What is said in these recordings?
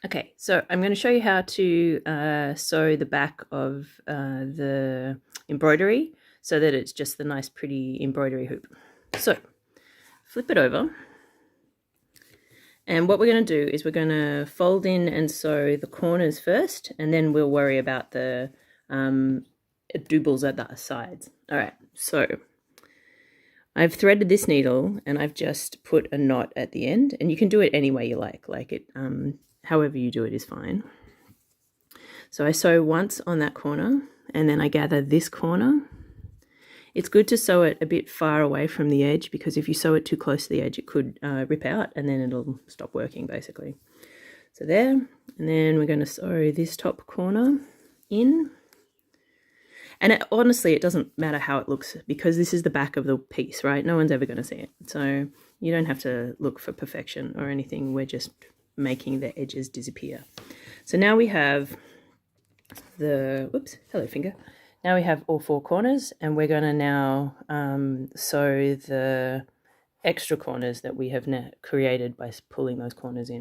Okay, so I'm going to show you how to sew the back of the embroidery so that it's just the nice pretty embroidery hoop. So flip it over, and what we're going to do is we're going to fold in and sew the corners first, and then we'll worry about the doubles at the sides. All right, so I've threaded this needle and I've just put a knot at the end, and you can do it any way you like it however you do it is fine. So I sew once on that corner, and then I gather this corner. It's good to sew it a bit far away from the edge, because if you sew it too close to the edge, it could rip out and then it'll stop working basically. So there, and then we're going to sew this top corner in. And honestly, it doesn't matter how it looks, because this is the back of the piece, right? No one's ever going to see it. So you don't have to look for perfection or anything. We're just making the edges disappear. So now we have the, whoops, hello finger. Now we have all four corners, and we're going to now sew the extra corners that we have created by pulling those corners in.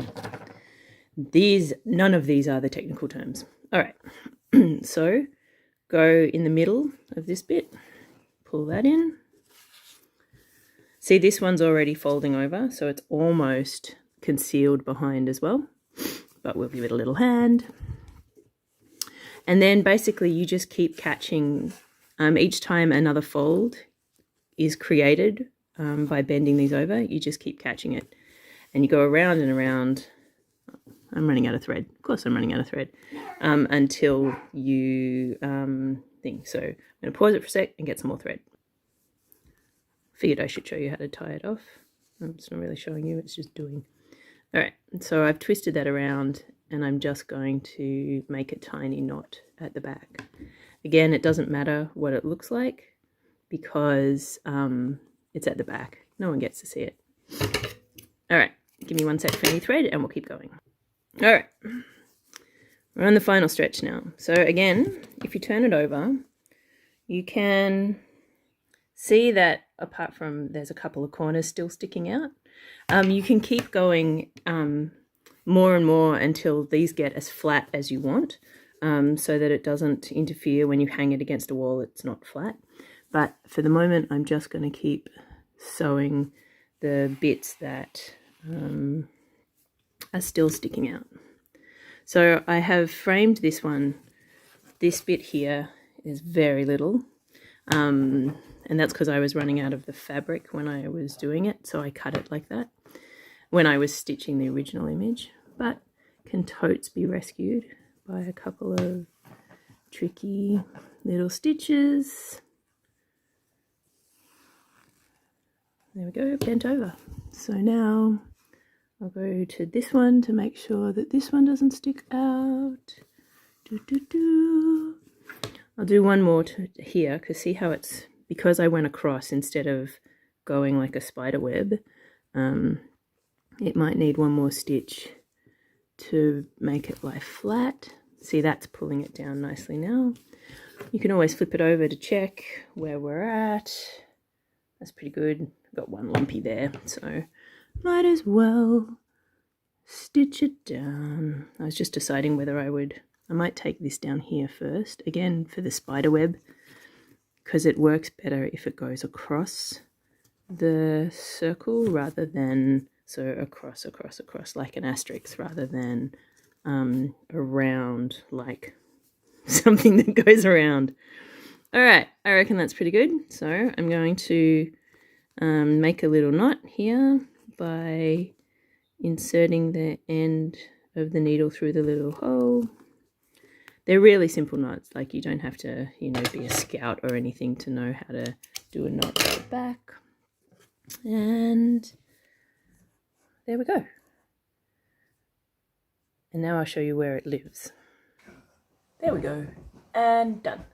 None of these are the technical terms. All right, so go in the middle of this bit, pull that in. See, this one's already folding over, so it's almost concealed behind as well, but we'll give it a little hand. And then basically you just keep catching each time another fold is created by bending these over, you just keep catching it, and you go around and around. I'm running out of thread. Of course I'm running out of thread. Until you think. So I'm going to pause it for a sec and get some more thread. Figured I should show you how to tie it off. It's not really showing you, it's just doing. All right, so I've twisted that around, and I'm just going to make a tiny knot at the back. Again, it doesn't matter what it looks like, because it's at the back. No one gets to see it. All right, give me one sec for any thread and we'll keep going. All right, we're on the final stretch now. So again, if you turn it over, you can see that apart from there's a couple of corners still sticking out, you can keep going more and more until these get as flat as you want, so that it doesn't interfere when you hang it against a wall, it's not flat. But for the moment, I'm just going to keep sewing the bits that are still sticking out. So I have framed this one. This bit here is very little, and that's because I was running out of the fabric when I was doing it, so I cut it like that when I was stitching the original image. But can totes be rescued by a couple of tricky little stitches. There we go, bent over. So now I'll go to this one to make sure that this one doesn't stick out. I'll do one more here, because see how it's, because I went across instead of going like a spider web, it might need one more stitch to make it lie flat. See, that's pulling it down nicely now. You can always flip it over to check where we're at. That's pretty good. I've got one lumpy there, so might as well stitch it down. I was just deciding whether I might take this down here first, again for the spider web, because it works better if it goes across the circle rather than, so across like an asterisk, rather than around like something that goes around. All right, I reckon that's pretty good. So I'm going to make a little knot here by inserting the end of the needle through the little hole. They're really simple knots, like you don't have to, you know, be a scout or anything to know how to do a knot at the back. And there we go. And now I'll show you where it lives. There we go, and done.